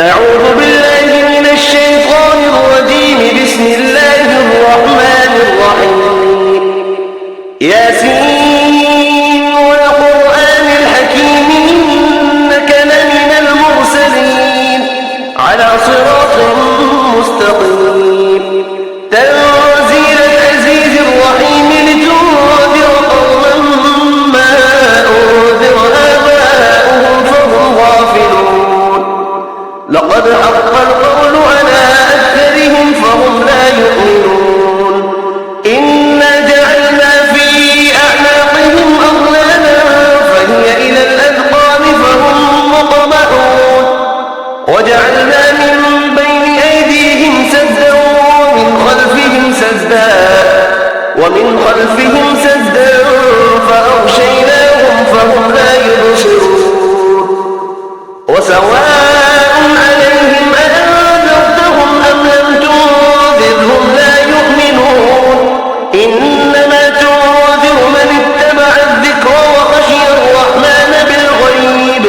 أعوذ بالله من الشيطان الرجيم. بسم الله الرحمن الرحيم. ياسين والقرآن الحكيم إنك لمن المرسلين على صراط مستقيم. تنزيل العزيز الرحيم لتنذر قوما ما أنذر آباؤهم فهم غافلون. لقد حق القول على أكثرهم فهم لا يؤمنون. إنا جعلنا في أعناقهم أغلالا فهي إلى الأذقان فهم مقمحون. وجعلنا من بين أيديهم سدا ومن خلفهم سدا فأغشيناهم فهم لا يبصرون. وسواء عليهم أأنذرتهم أم لم تنذرهم لا يؤمنون. إنما تنذر من اتبع الذكر وخشي الرحمن بالغيب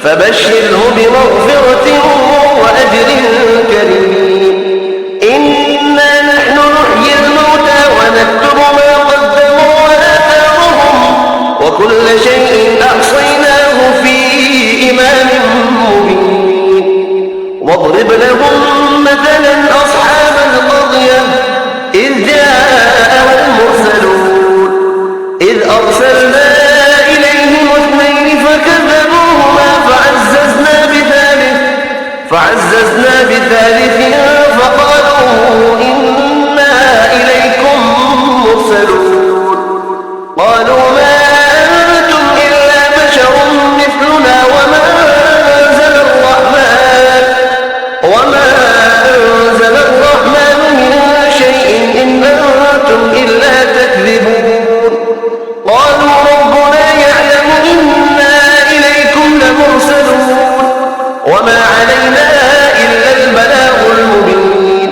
فبشره بمغفرة وأجر كريم. إنا نحن نحيي الموتى ونكتب ما قدموا وآثارهم وكل شيء أحصيناه في إمام مبين. واضرب لهم مثلا أصحاب القرية إذ جاءها المرسلون إذ أرسلنا إليهم اثنين فكذبوهما فعززنا بثالث فقالوا إنا إليكم مرسلون. قالوا ما أنتم إلا بشر مثلنا وما أنزل الرحمن من شيء إن أنتم إلا تكذبون. قالوا ربنا يعلم إنا إليكم لمرسلون وما علينا إلا البلاغ المبين.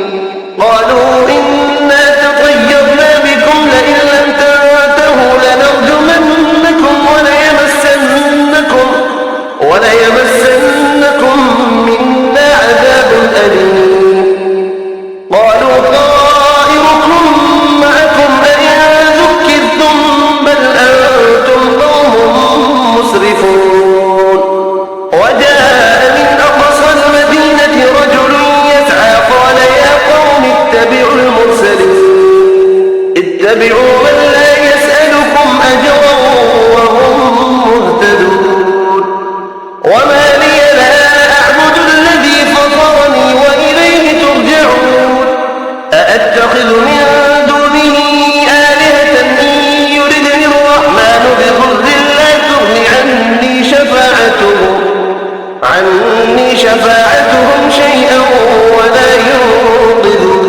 قالوا إنا تطيرنا بكم لئن لم تنتهوا لنرجمنكم وليمسنكم منا عذاب أليم. قالوا طائركم معكم أئن ذكرتم بل أنتم قوم مسرفون. وجاء من أقصى المدينة رجل يسعى قال يا قوم اتبعوا من لا يسألكم أجرا وهم مهتدون. وما لي لا أعبد الذي فطرني وإليه ترجعون. أأتخذ من دونه آلهة إن يردني الرحمن بضر لا تغن عني شفاعتهم شيئا ولا ينقذون.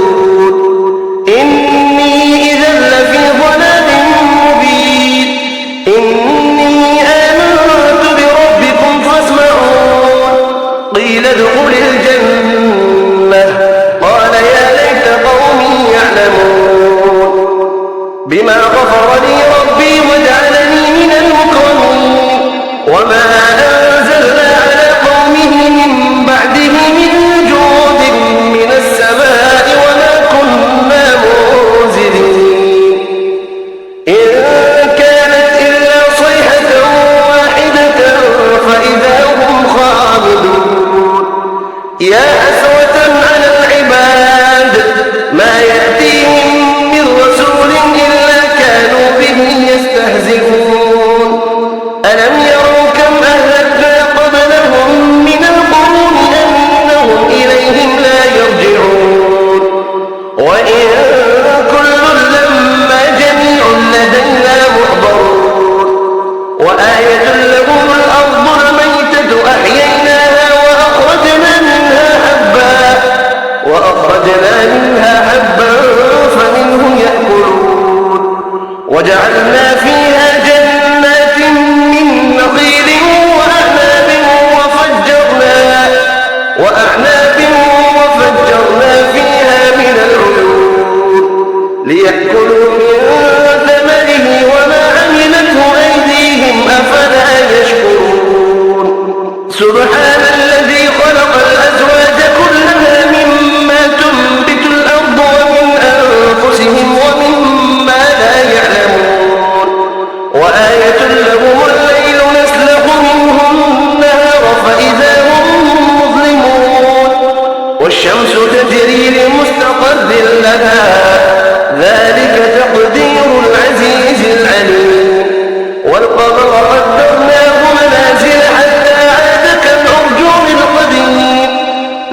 إني إذا لفي ضلال مبين. إني آمنت بربكم فاسمعون. قيل ادخل الجنة قال يا ليت قومي يعلمون. بما غفر لي ربي وجعلني من المكرمين. وما أنزلنا على قومه من بعده من جود من السماء وما كنا منزلين. إن كانت إلا صيحة واحدة فإذا هم خامدون. يا أسوة على العباد ما يأتيهم من رسول إلا كانوا به يستهزئون. ألم يروا كم أهلكنا قبلهم من القرون أنهم إليهم لا يرجعون. وإن كل لما جميع لدينا محضرون. وآية لهم الأرض الميتة أحييناها وأخرجنا منها حبا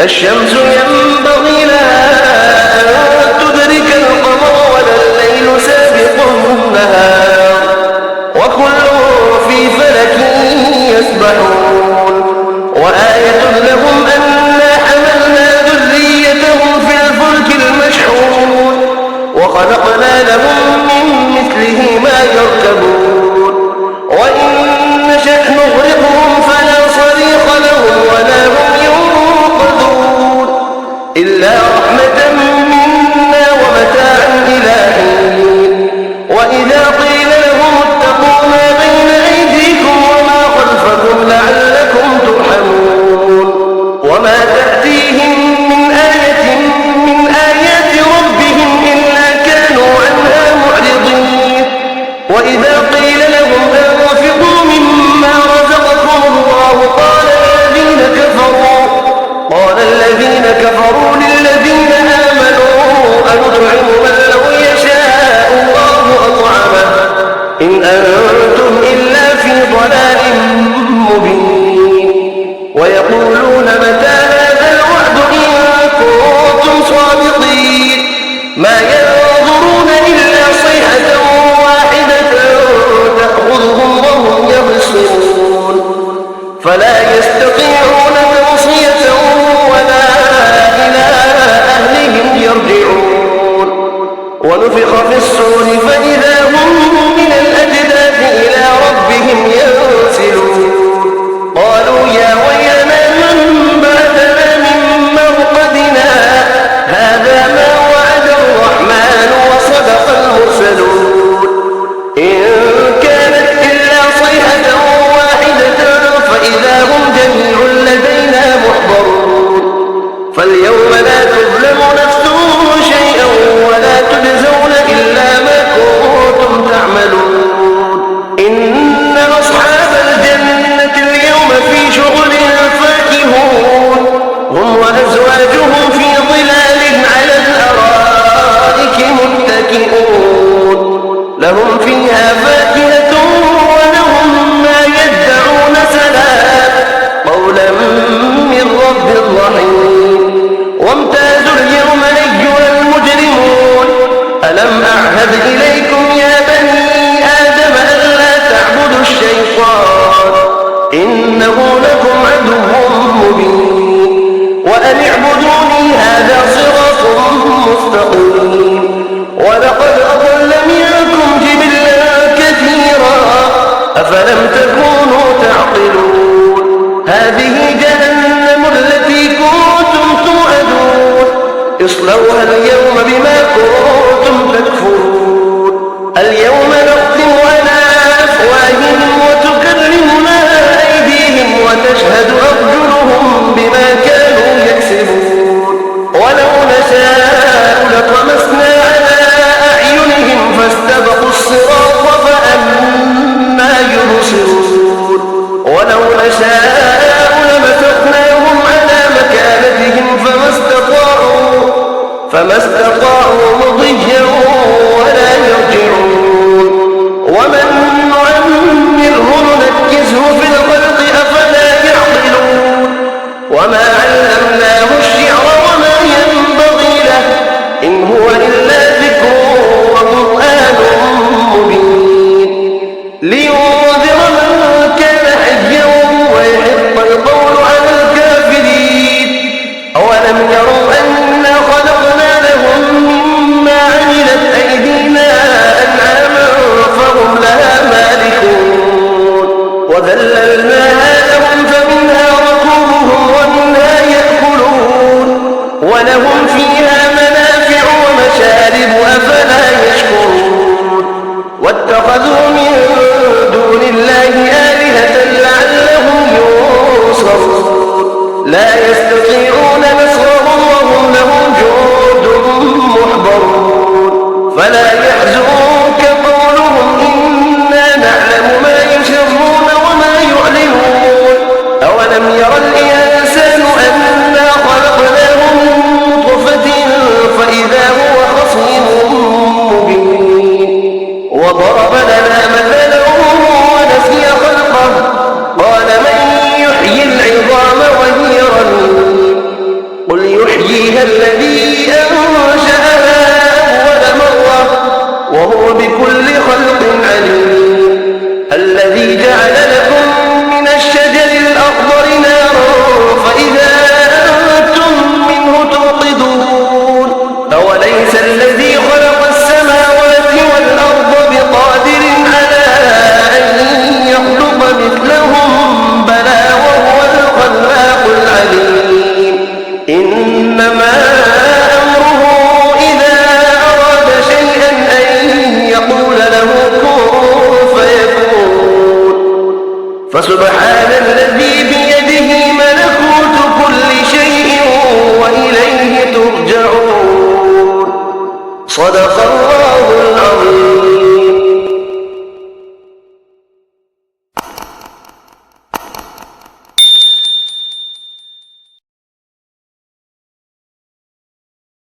الشمس ينبغي لها أن تدرك القمر ولا الليل سابق النهار وكل في فلك يسبحون وآية لهم أنا حملنا ذريتهم في الفلك المشحون وخلقنا لهم من مثله ما يركبون وإن نشأ نغرقهم فلا صريخ لهم ولا هم ينقذون إلا رحمة منا ومتاعا إلى حين وإذا قيل لهم اتقوا ما بين أيديكم وما خلفكم لعلكم ترحمون وما تأتيهم من آية من آيات ربهم إلا كانوا عنها معرضين وإذا قيل لهم أنفقوا مما رزقكم الله قال الذين كفروا للذين آمنوا أنطعم من لو يشاء الله أطعمه إن أنتم إلا في ضلال مبين ويقولون متى هذا الوعد إن كنتم صادقين ما ينظرون إلا صيحة واحدة تأخذهم وهم يبصرون فلا يستطيعون توصية ولا إلى أهلهم يرجعون ونفخ في الصور فإذا هم من الأجداث إلى ربهم ينسلون قالوا يا ويلنا من بعثنا من مرقدنا هذا ما وعد الرحمن وصدق المرسلون إن كانت إلا صيحة واحدة فإذا هم جميع لدينا محضرون فاليوم لا تظلم نفس شيئا ولا تجزون إلا ما كنتم تعملون إن أصحاب الجنة اليوم في شغل فاكهون هم وأزواجهم في ظلال على الأرائك متكئون لهم فيها فاكهة ولهم ما يدعون سلام قولا من رب رحيم وامتازوا اليوم أيها المجرمون ألم أعهد إليكم يا بني آدم ألا تعبدوا الشيطان إنه لكم عدو مبين وأن اعبدوني هذا صراط مستقيم ولقد أضل منكم جبلا كثيرا أفلم تكونوا تعقلون هذه جهنم التي كنتم توعدون اصلوها اليوم بما كنتم تكفرون اليوم نختم على أفواههم وتكلمنا أيديهم وتشهد أرجلهم بما كانوا يكسبون ولو نشاء لطمسنا على أعينهم فاستبقوا الصراط فأنى يبصرون ولو نشاء لمسخناهم على مكانتهم فما استطاعوا مضيا ولا يرجعون ومن نعمره ننكسه في الخلق أفلا يعقلون وما علمناه الشعر وما ينبغي له إن هو إلا ذكر وقرآن مبين لينذر من كان حيا ويحق القول على الكافرين أولم يروا أنا خلقنا لهم مما عملت أيدينا أنعاما فهم لها مالكون وذللناها لهم فمنها ركوبهم ومنها يأكلون ولهم فيها منافع ومشارب أفلا يشكرون واتخذوا من دون الله آلهة لعلهم ينصرون لا يستطيعون نصرهم وهم لهم جند محضرون فلا يحزنك قولهم إنا نعلم ما يسرون وما يعلنون أولم ير الإنسان أنا خلقناه من نطفة فإذا هو خصيم مبين وضرب لنا مثلا ونسي خلقه قال من يحيي العظام وهي رميم فسبحان الذي بيده ملكوت كل شيء وإليه ترجعون. صدق